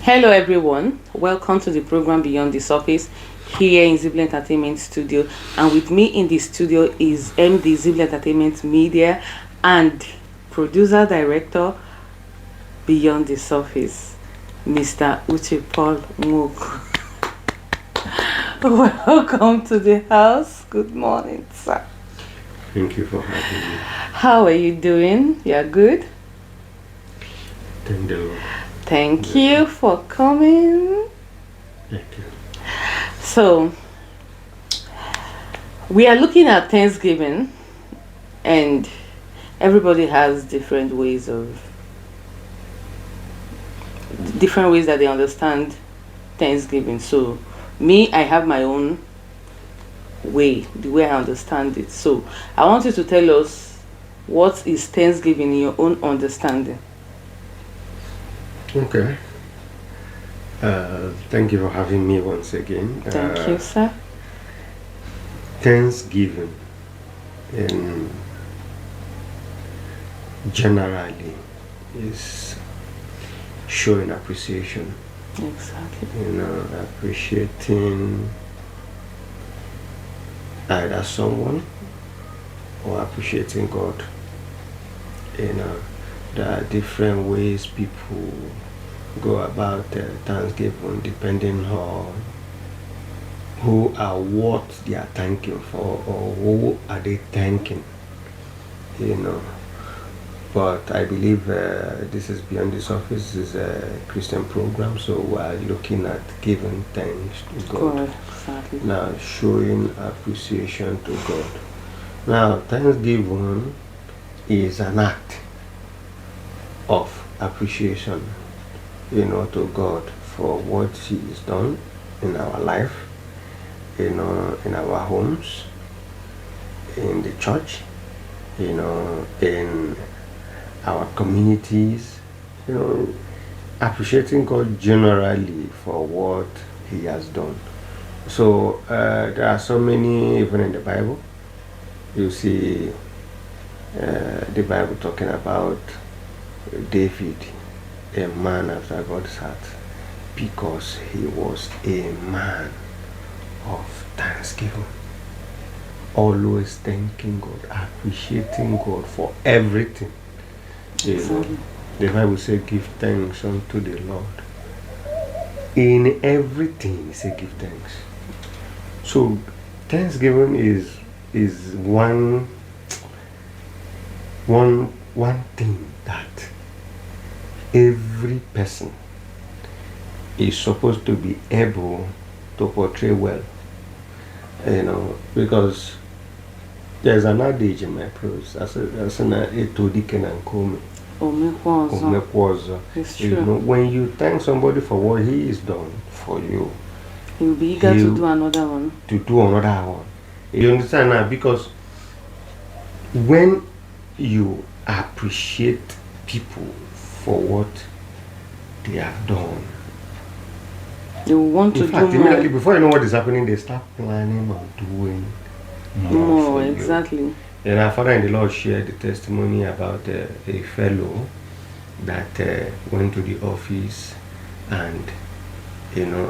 Hello, everyone. Welcome to the program Beyond the Surface here in Zibble Entertainment Studio. And with me in the studio is MD Zibble Entertainment Media and producer director Beyond the Surface, Mr. Uche Paul Mook. Welcome to the house. Good morning, sir. Thank you for having me. How are you doing? You're good? Thank the Lord. Thank you for coming. Thank you. So, we are looking at Thanksgiving, and everybody has different ways that they understand Thanksgiving. So, me, I have my own way, the way I understand it. So, I want you to tell us what is Thanksgiving in your own understanding. Okay. Thank you for having me once again. Thank you, sir. Thanksgiving, in generally, is showing appreciation. Exactly. Appreciating either someone or appreciating God. There are different ways people go about Thanksgiving depending on who or what they are thanking for or who are they thanking. But I believe this is Beyond the Surface. This is a Christian program, so we are looking at giving thanks to God. Exactly. Now, showing appreciation to God. Now, Thanksgiving is an act of appreciation, to God for what He has done in our life, in our homes, in the church, in our communities, appreciating God generally for what He has done. So there are so many, even in the Bible, you see the Bible talking about David, a man after God's heart, because he was a man of thanksgiving. Always thanking God, appreciating God for everything. The Bible says, give thanks unto the Lord. In everything, he said, give thanks. So, Thanksgiving is one thing that every person is supposed to be able to portray well, because there's an adage in my prose, as an etodiken and come. It's true. When you thank somebody for what he is done for you, You'll be eager to do another one. You understand now? Because when you appreciate people for what they have done, you want to do immediately before you know what is happening, they start planning on doing more. Exactly. And our father in the Lord shared the testimony about a fellow that went to the office and,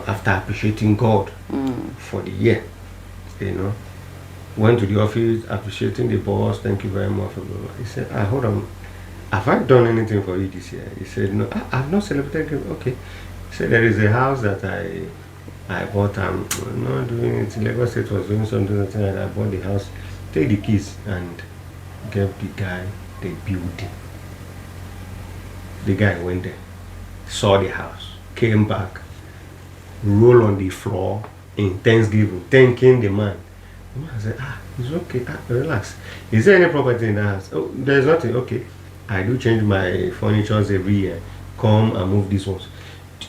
after appreciating God for the year, went to the office appreciating the boss. Thank you very much. He said, hold on, have I done anything for you this year? He said, no, I've not celebrated. Okay. He said, there is a house that I bought. I'm not doing it. Lagos State was doing something like that. I bought the house. Take the keys and gave the guy the building. The guy went there, saw the house, came back, rolled on the floor in thanksgiving, thanking the man. The man said, it's okay, relax. Is there any property in the house? Oh, there's nothing. Okay, I do change my furnitures every year. Come and move these ones.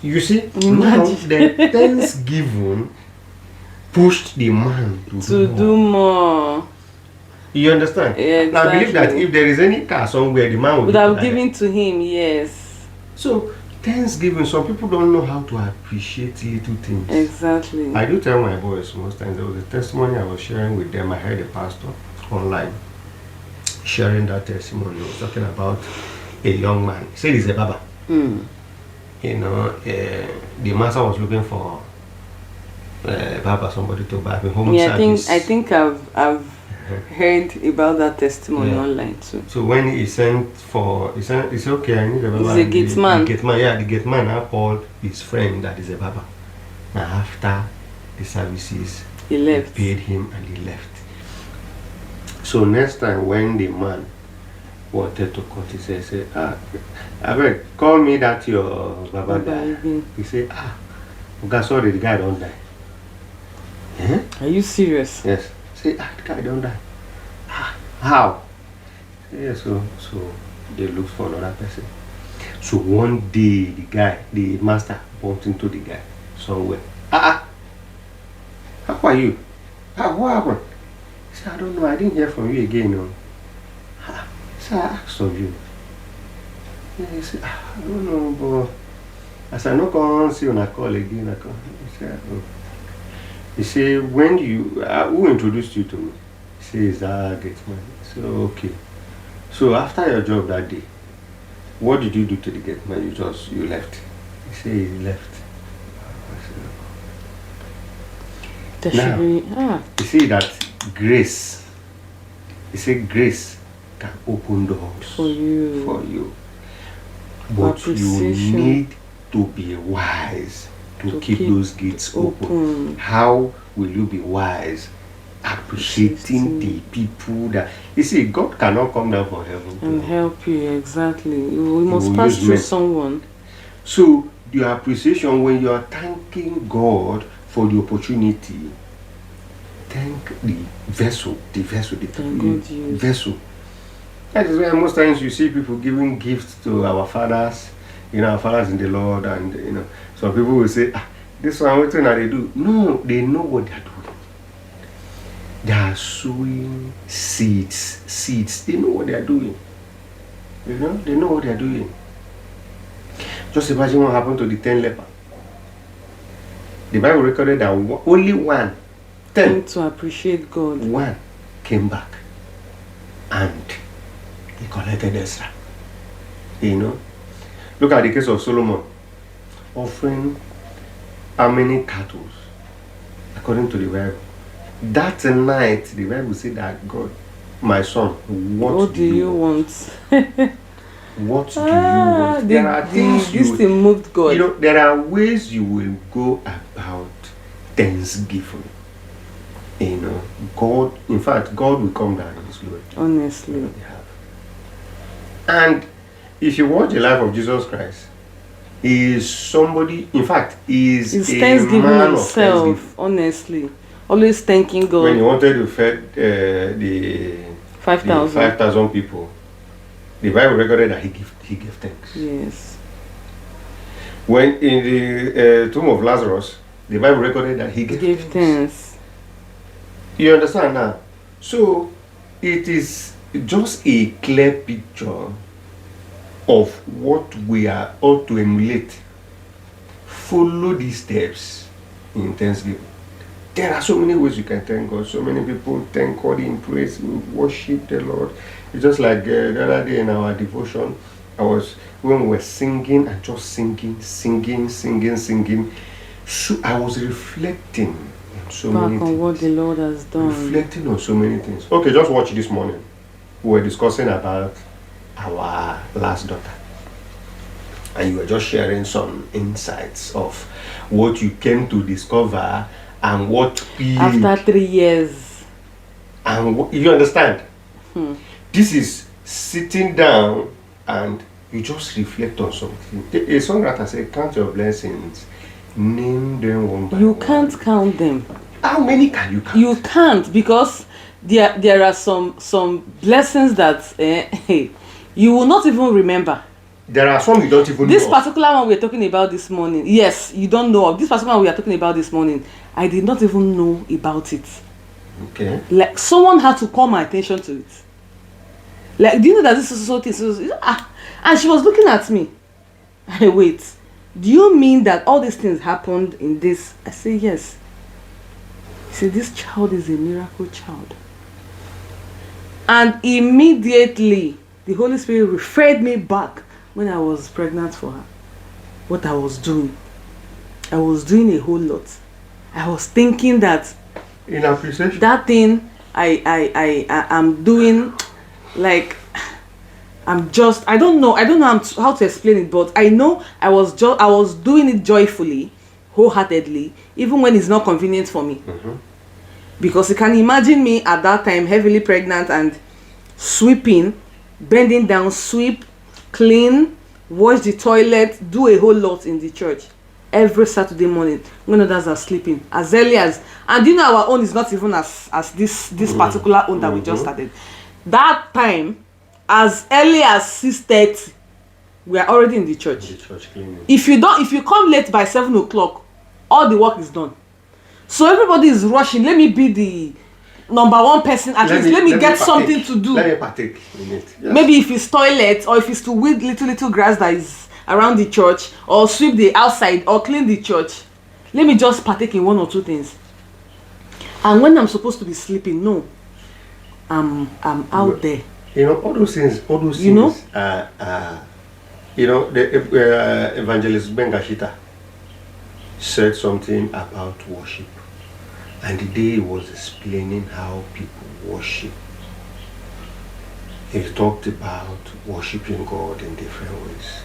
You see, now the thanksgiving pushed the man to do more. You understand? Exactly. Now, I believe that if there is any car somewhere, the man would have given to him, yes. So, Thanksgiving, some people don't know how to appreciate little things. Exactly. I do tell my boys most times. There was a testimony I was sharing with them. I heard a pastor online sharing that testimony. He was talking about a young man. He said he's a barber. the master was looking for Baba, somebody to buy me home Yeah, service. I think I've heard about that testimony online too. So when he said, it's okay, I need a Baba. He's a gate man. The gate man, yeah, the gate man now called his friend that is a Baba. Now after the services, He left. paid him and he left. So next time when the man wanted to cut, he said, Abeg, call me that your Baba guy. He said, okay, sorry, the guy don't die. Are you serious? Yes. Say, the guy don't die. How? Yeah, so they looked for another person. So one day the master bumped into the guy somewhere. How are you? What happened? He said, I don't know, I didn't hear from you again. No. So I asked of you. Yeah, he said, I don't know, but as I no come see when I call again, I come. He said, oh. He said, when you, who introduced you to me? He said, is that gate man? I said, okay. So after your job that day, what did you do to the gate man? You left. He said, he left. I said, now, you see that grace, he said grace can open doors for you. But you need to be wise to keep those gates open. How will you be wise? Appreciating the people that, you see, God cannot come down from heaven and help you. Exactly. We must pass through someone. So the appreciation, when you are thanking God for the opportunity, thank the vessel. That is why most times you see people giving gifts to our fathers, our fathers in the Lord, and some people will say, this one, what they do? No, they know what they are doing. They are sowing seeds. They know what they are doing. They know what they are doing. Just imagine what happened to the 10 lepers. The Bible recorded that only 1, 10, to appreciate God. 1 came back and he collected extra. Look at the case of Solomon, offering how many cattle, according to the Bible. That night, the Bible said that God, my son, what do you want? What do you want? There are things this thing moved God. There are ways you will go about thanksgiving. God, in fact, God will come down in His glory. Honestly. And if you watch the life of Jesus Christ, he is somebody, in fact, he is a thanksgiving man himself, of thanksgiving. Honestly. Always thanking God. When he wanted to feed the 5,000 people, the Bible recorded that he gave thanks. Yes. When in the tomb of Lazarus, the Bible recorded that he gave thanks. You understand now? So it is just a clear picture of what we are ought to emulate. Follow these steps in thanksgiving. There are so many ways you can thank God. So many people thank God in praise, worship the Lord. It's just like the other day in our devotion, when we were singing and just singing. So I was reflecting on so many things. Back on what the Lord has done. Reflecting on so many things. Okay, just watch this morning. We were discussing about our last daughter. And you were just sharing some insights of what you came to discover and what after 3 years. And you understand? This is sitting down and you just reflect on something. A songwriter said, count your blessings, name them one by one. You can't count them. How many can you count? You can't, because there are some blessings that you will not even remember. There are some you don't even know. This particular one we're talking about this morning, yes, you don't know of. This particular one we are talking about this morning, I did not even know about it. Okay. Like, someone had to call my attention to it. Like, do you know that this is so thing? And she was looking at me. Wait, do you mean that all these things happened in this? I say yes. He said, this child is a miracle child. And immediately, the Holy Spirit referred me back when I was pregnant for her. what I was doing. I was doing a whole lot. I was thinking that In appreciation. that thing I am doing, like, I'm just, I don't know how to explain it, but I know I was doing it joyfully, wholeheartedly, even when it's not convenient for me. Because you can imagine me at that time heavily pregnant and sweeping, bending down, sweep, clean, wash the toilet, do a whole lot in the church every Saturday morning when others are sleeping, as early as, and you know, our own is not even as this particular own that we just started. That time, as early as 6:30, we are already in the church. The church cleaning. If you come late by 7 o'clock, all the work is done. So everybody is rushing. Let me be the number one person at least. Let me get something to do. Let me partake in it. Yes. Maybe if it's toilet, or if it's to weed little grass that is around the church, or sweep the outside, or clean the church, let me just partake in one or two things. And when I'm supposed to be sleeping, no, I'm out there. You know, all those things. You know? You know, the evangelist Ben Gashita said something about worship, and the day he was explaining how people worship, he talked about worshiping God in different ways.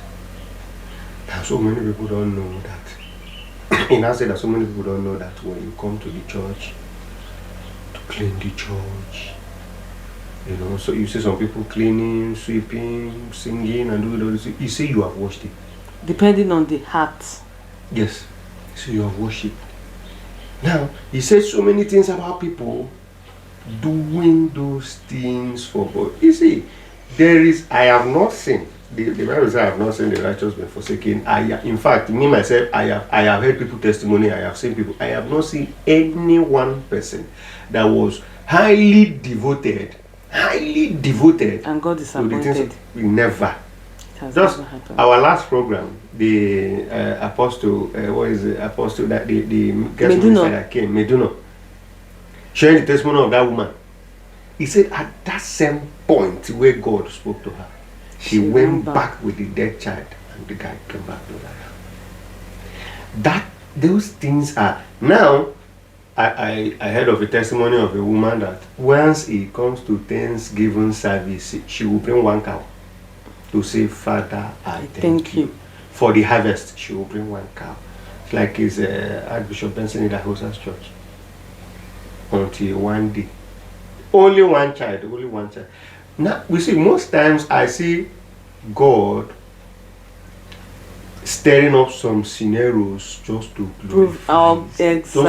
And so many people don't know that. He now said that so many people don't know that when you come to the church to clean the church, you know, so you see some people cleaning, sweeping, singing, and doing all this. You say you have worshipped. Depending on the heart. Yes. So you have worshipped. Now, he said so many things about people doing those things for God. You see, I have not seen, the Bible says I have not seen the righteous been forsaken. In fact, me myself, I have heard people testimony, I have seen people, I have not seen any one person that was highly devoted, And God is to the things appointed. we never. It has Just never happened. our last program, the apostle, what is the apostle that the guest Meduno. minister that came, Meduno, sharing the testimony of that woman. He said at that same point where God spoke to her, she went back with the dead child, and the guy came back to life. Those things are now. I heard of a testimony of a woman that once it comes to Thanksgiving service, she will bring one cow to say, Father, I thank you. For the harvest, she will bring one cow. It's like it's Archbishop Benson in the Hosas Church. Until one day. Only one child. Now, we see, most times I see God stirring up some scenarios just to Prove exactly. just to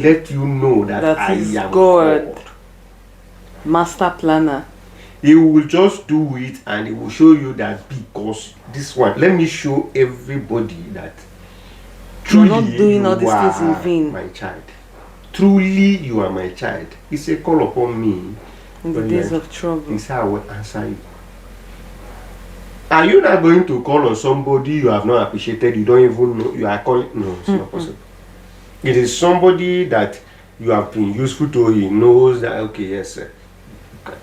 let you know that I is am God. God. Master planner. He will just do it, and he will show you that because this one, let me show everybody that You're truly not doing all you these things in are vain. my child. Truly you are my child. He said, call upon me In the when days you are-" of trouble. He said, I will answer you. Are you not going to call on somebody you have not appreciated, you don't even know, you are calling? No, it's not possible. It is somebody that you have been useful to, he knows that, okay, yes, sir.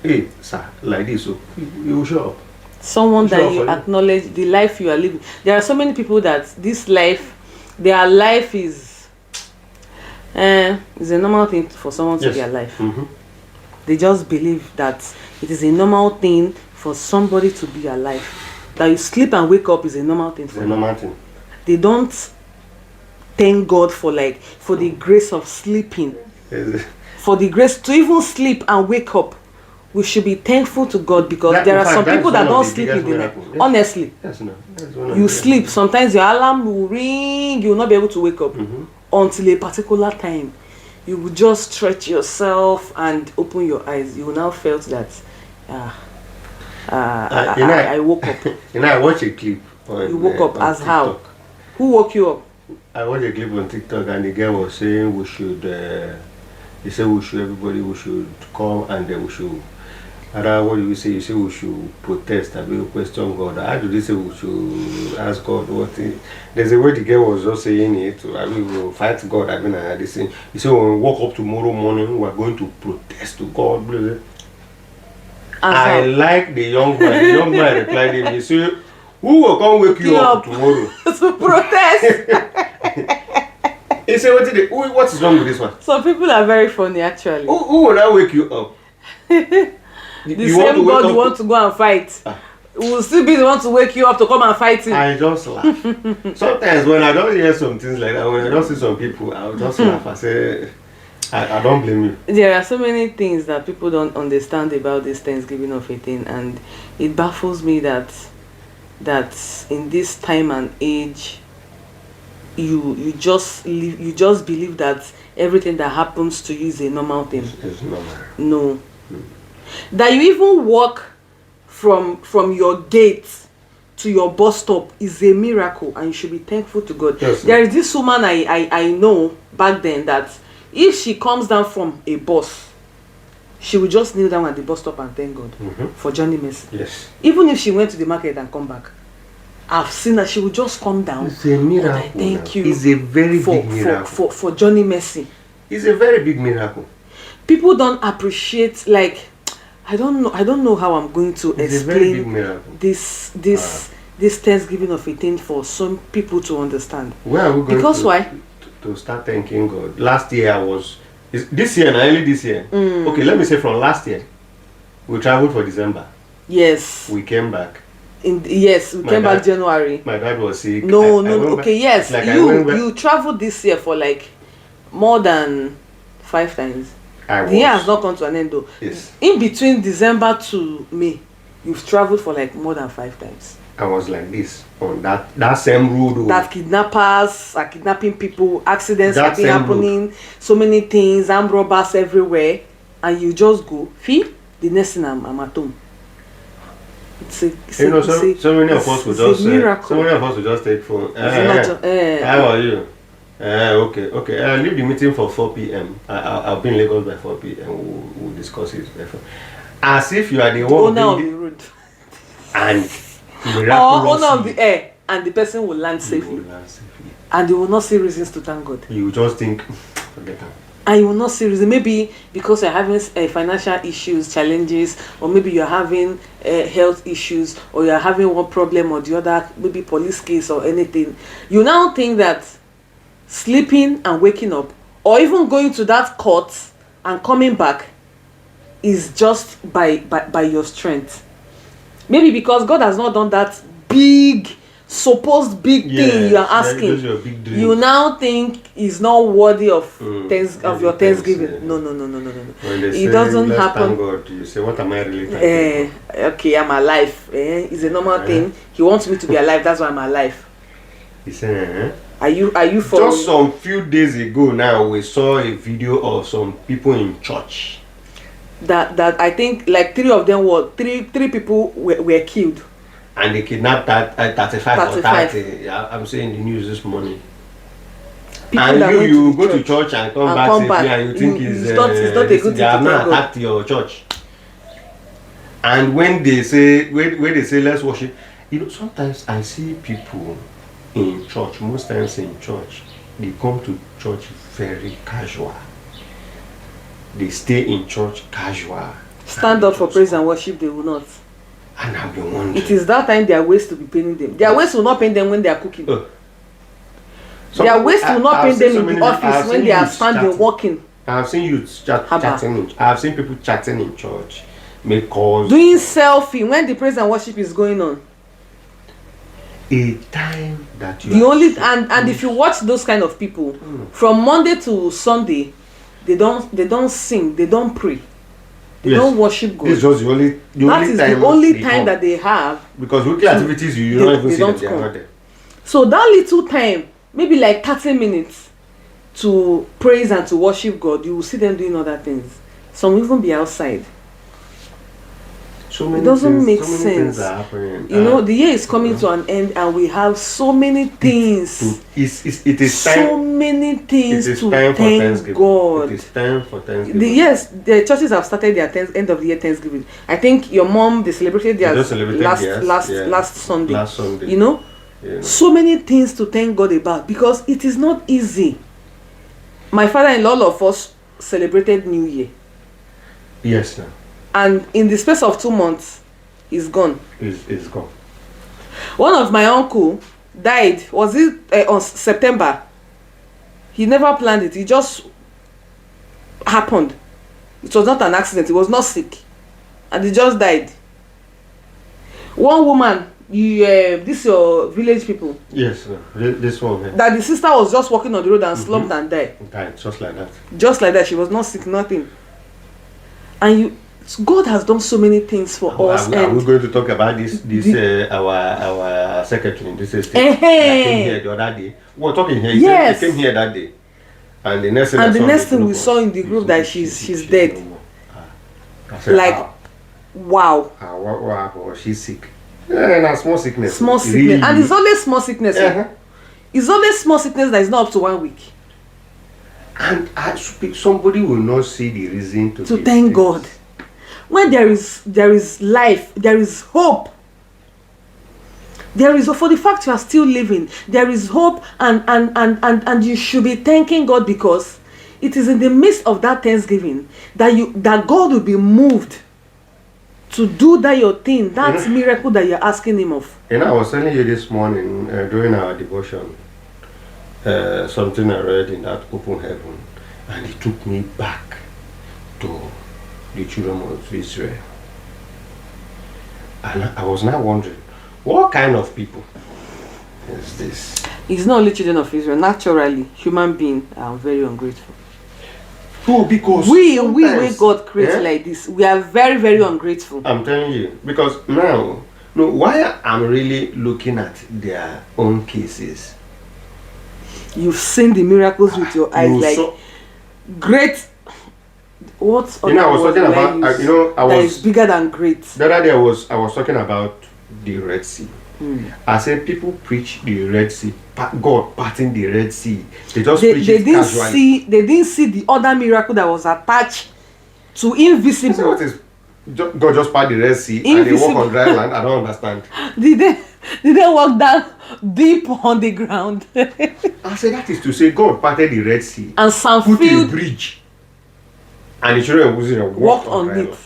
Hey, sir, like this, so you will show up. Someone Sure, that you for you. acknowledge the life you are living. There are so many people that this life, their life is a normal thing for someone to Yes. be alive. Mm-hmm. They just believe that it is a normal thing for somebody to be alive. That you sleep and wake up is a normal thing It's for a them. normal thing. They don't thank God for the grace of sleeping, Yes. for the grace to even sleep and wake up. We should be thankful to God, because That- there in are fact, some that people is that one of don't the sleep biggest in the night. miracles. Yes. Honestly, Yes, no. That's one of you the- sleep. Sometimes your alarm will ring. You will not be able to wake up until a particular time. You will just stretch yourself and open your eyes. You will now felt that I woke up. You know, I watched a clip on You woke up on as how? TikTok. Who woke you up? I watched a clip on TikTok, and the girl was saying we should. He said we should come, and then we should. What do you say? You say we should protest and we will question God. How do they say we should ask God what? There's a way the girl was just saying it. I mean, we will fight God. I mean, this thing. He said when we wake up tomorrow morning, we are going to protest to God. Blah, blah. I like the young man. The young man replied him. He said, Who will come wake you up tomorrow? To protest. He said, what is wrong with this one? Some people are very funny, actually. Who will now wake you up? The same God you want to go and fight will still be the one to wake you up to come and fight him. I just laugh. Sometimes when I don't hear some things like that, when I don't see some people, I'll just laugh. I say, I don't blame you. There are so many things that people don't understand about this Thanksgiving of 18, and it baffles me that in this time and age, you just believe that everything that happens to you is a normal thing. It's normal. No. That you even walk from your gate to your bus stop is a miracle, and you should be thankful to God. Yes, there is this woman I know back then that if she comes down from a bus, she will just kneel down at the bus stop and thank God for journey mercy. Yes. Even if she went to the market and come back, I've seen that she will just come down. It's a miracle. Thank you. It's a very big miracle. For journey mercy. It's a very big miracle. People don't appreciate, like, I don't know how I'm going to explain this Thanksgiving of 18 for some people to understand. Where are we going because why? To start thanking God. Last year this year, only this year. Okay, let me say from last year, we traveled for December. Yes. We came back. We came back January. My dad was sick. No. Okay, yes. Like you traveled this year for like more than 5 times. The year has not come to an end though. Yes. In between December to May, you've traveled for like more than 5 times. I was like this on that same road. That kidnappers are kidnapping people, accidents have been happening, so many things, armed robbers everywhere, and you just go. Fee, the next thing I'm at home. So many of us will just take phone. How are you? Okay. I'll leave the meeting for 4 p.m. I'll be in Lagos by 4 p.m. We'll discuss it. As if you are the owner of the road. And owner of the air, and the person will land safely. And you will not see reasons to thank God. You just think, forget that. And you will not see reason. Maybe because you're having financial issues, challenges, or maybe you're having health issues, or you're having one problem or the other, maybe police case or anything. You now think that sleeping and waking up, or even going to that court and coming back, is just by your strength. Maybe because God has not done that supposed big thing you are asking. You now think is not worthy of your Thanksgiving. No. It doesn't happen. God, you say, what am I really thanking for? Okay, I'm alive. It's a normal thing. He wants me to be alive. That's why I'm alive. He said, Are you for? Just some few days ago now, we saw a video of some people in church. That I think like 3 of them were three people were killed. And they kidnapped that 35 or 30. I'm saying the news this morning. People and you go to church and come back safely, and you think it's not a good thing. They have not attacked your church. And when they say let's worship, sometimes I see people in church. Most times in church, they come to church very casual. They stay in church casual. Stand up for praise and worship, they will not. And I've been wondering. It is that time their waist to be paying them. Their waist will not pain them when they are cooking. Their waist will not pain them in the office when they are standing walking. I have seen youths chatting. I have seen people chatting in church, make calls, doing selfie when the praise and worship is going on. A time that you and if you watch those kind of people, from Monday to Sunday, they don't sing, they don't pray, they don't worship God. This is the only time that they have, because weekly activities you don't even see that they are not there. So that little time, maybe like 30 minutes to praise and to worship God, you will see them doing other things. Some will even be outside. It doesn't make sense. The year is coming to an end, and we have so many things. It is time. So many things to thank God. It is time for Thanksgiving. The churches have started their end of the year Thanksgiving. I think your mom they celebrated theirs last Sunday. Last Sunday. So many things to thank God about, because it is not easy. My father-in-law, all of us celebrated New Year. Yes, sir. And in the space of 2 months, he's gone. He's gone. One of my uncle died, was it on September? He never planned it, it just happened. It was not an accident, he was not sick, and he just died. One woman, this your village people, Yes, this one. Yeah. that the sister was just walking on the road and slumped and died. Died just like that. Just like that, she was not sick, nothing. And God has done so many things for us. Are And we going to talk about this our secretary in this estate that came here the other day? We were talking here. Yes. He came here that day, and the next thing we saw in the group that she's dead. no more. I said, Like, wow. what, she's sick. Yeah, small sickness. Small sickness, Really? and it's always small sickness. Uh-huh. It's always small sickness that is not up to 1 week. And somebody will not see the reason to Thank God. When there is life, there is hope. There is, for the fact you are still living, there is hope, and you should be thanking God, because it is in the midst of that thanksgiving that God will be moved to do that your thing, that miracle that you're asking him of. I was telling you this morning during our devotion, something I read in that open heaven, and it took me back to the children of Israel. And I was now wondering, what kind of people is this? It's not only children of Israel. Naturally, human beings are very ungrateful. No, because we God creates like this, we are very, very ungrateful. I'm telling you, because now, no, why I'm really looking at their own cases. You've seen the miracles with your eyes, like great. What? I was talking about, that is bigger than great. The other day I was talking about the Red Sea. I said people preach the Red Sea, God parting the Red Sea. They just preach it casually. They didn't see the other miracle that was attached to invisible. So what is God just part the Red Sea and they walk on dry land? I don't understand. Did they walk down deep on the ground? I said that is to say God parted the Red Sea and some put a bridge, and the children of Israel walked on it. Land.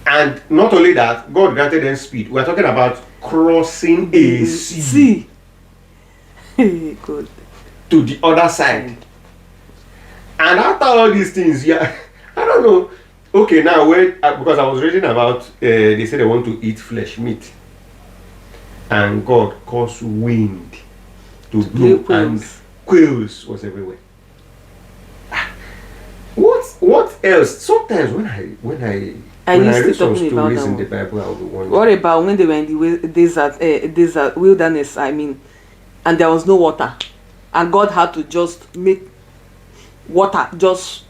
And not only that, God granted them speed. We are talking about crossing a sea Good. to the other side. And after all these things, yeah, I don't know. Okay, now because I was reading about, they said they want to eat flesh meat, and God caused wind to blow, and quails was everywhere. What else? Sometimes when I read some stories in the Bible, I will be wondering. What about when they were in the desert wilderness? I mean, and there was no water, and God had to just make water just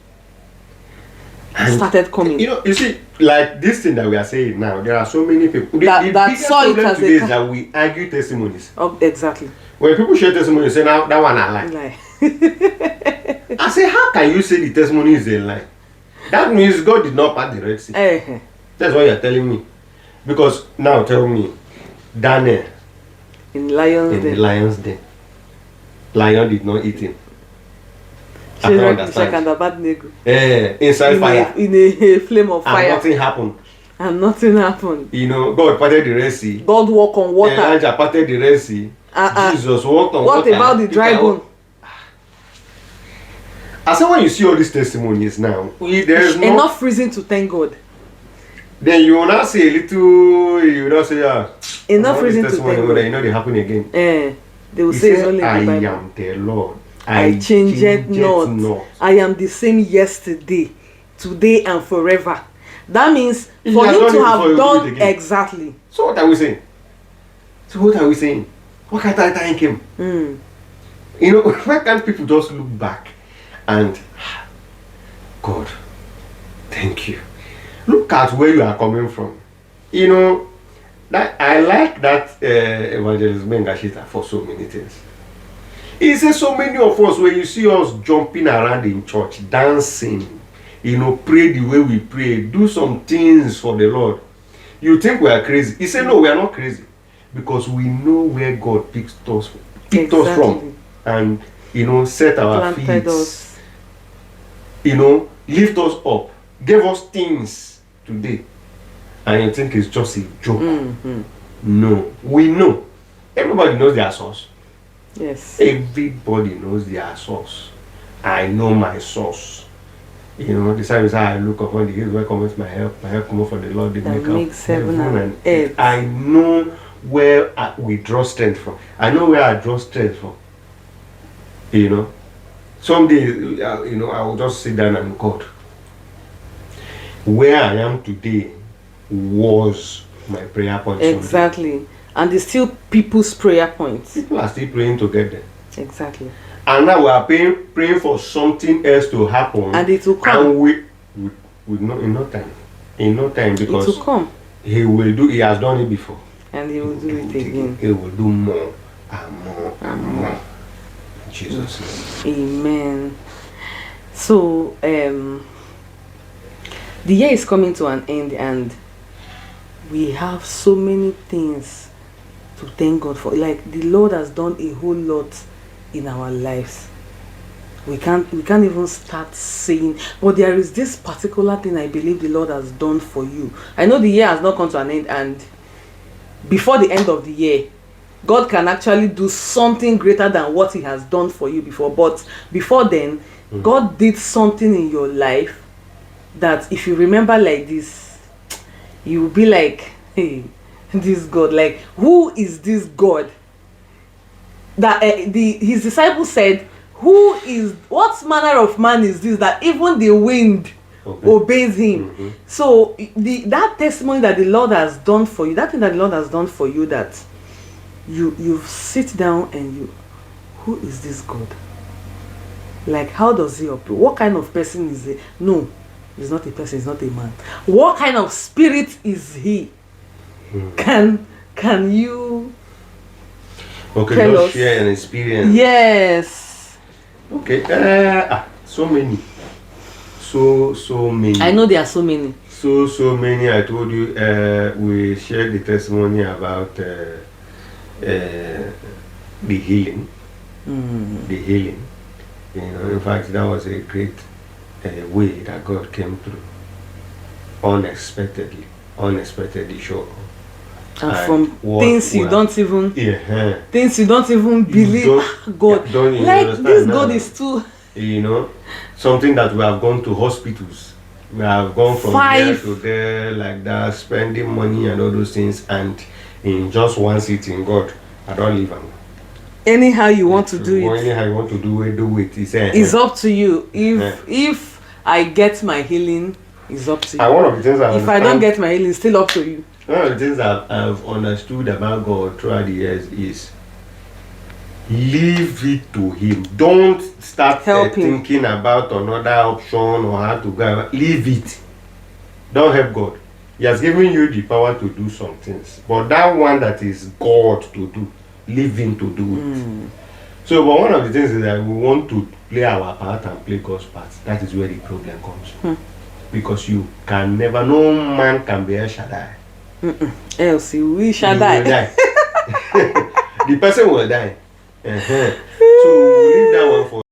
started coming. You see, like this thing that we are saying now, there are so many people that saw it as today is that we argue testimonies. Oh, exactly. When people share testimonies, say now that one I lie. I say, how can you say the testimony is a lie? That means God did not part the Red Sea. That's what you're telling me. Because now tell me, Daniel in the lion's den, lion did not eat him. Inside fire. In a flame of fire. And nothing happened. God parted the Red Sea. God walked on water. Elijah parted the Red Sea. Jesus walked on water. What about the dry bone? I said, when you see all these testimonies now, there's enough reason to thank God. Then you will not say a little, you will not say, enough reason to thank God. They know they happen again. They will say it's only I in the Bible. am the Lord. I change it not. I am the same yesterday, today, and forever. That means for him to have done exactly. So what are we saying? What can't I thank him? Why can't people just look back and God, thank you. Look at where you are coming from. That I like that Evangelist Ben Gashita for so many things. He says so many of us, when you see us jumping around in church, dancing, pray the way we pray, do some things for the Lord, you think we are crazy. He said, no, we are not crazy, because we know where God picked us from, and set our feet, lift us up, gave us things today, and you think it's just a joke. No, we know. Everybody knows their source. Yes. Everybody knows their source. I know my source. You know, the psalmist I look upon the hills where cometh my help cometh from the Lord, the That maker makes of heaven heaven and and earth. earth. I know where we draw strength from. I know where I draw strength from. You know, someday, you know, I will just sit down and God, where I am today was my prayer point. someday. Exactly. And it's still people's prayer points. People are still praying to get there. Exactly. And now we are praying for something else to happen. And it will come. And we know in no time. In no time, It because will come. he has done it before. And he will do it again. He will do more and more and more. In Jesus' name. Amen. So the year is coming to an end, and we have so many things to thank God for. Like, the Lord has done a whole lot in our lives. We can't even start saying, but there is this particular thing I believe the Lord has done for you. I know the year has not come to an end, and before the end of the year, God can actually do something greater than what he has done for you before. But before then, God did something in your life that, if you remember like this, you will be like, hey, this God, like, who is this God? That his disciples said, what manner of man is this, that even the wind obeys him? So that testimony that the Lord has done for you, that thing that the Lord has done for you, that you sit down and who is this God? Like, how does he operate? What kind of person is he? No, he's not a person, he's not a man. What kind of spirit is he? Can you tell us? Share an experience. Yes. Okay. So many. So many. I know there are so many. So many. I told you, we shared the testimony about the healing. The healing. You know, in fact, that was a great way that God came through. Unexpectedly showed up. And from things you don't even believe. God, like, this God is too. You know, something that we have gone to hospitals. We have gone from there to there, like that, spending money and all those things, and in just one sitting, God, I don't leave them. Anyhow you want to do it. Anyhow you want to do it. It's up to you. If I get my healing, it's up to you. And one of the things if I don't get my healing, it's still up to you. One of the things I've understood about God throughout the years is leave it to him. Don't start thinking about another option or how to go. Leave it. Don't help God. He has given you the power to do some things, but that one that is God to do, leave him to do it. So, but one of the things is that we want to play our part and play God's part. That is where the problem comes. Because you can never, no man can be El Shaddai. Else we shall die. The person will die. So we leave that one for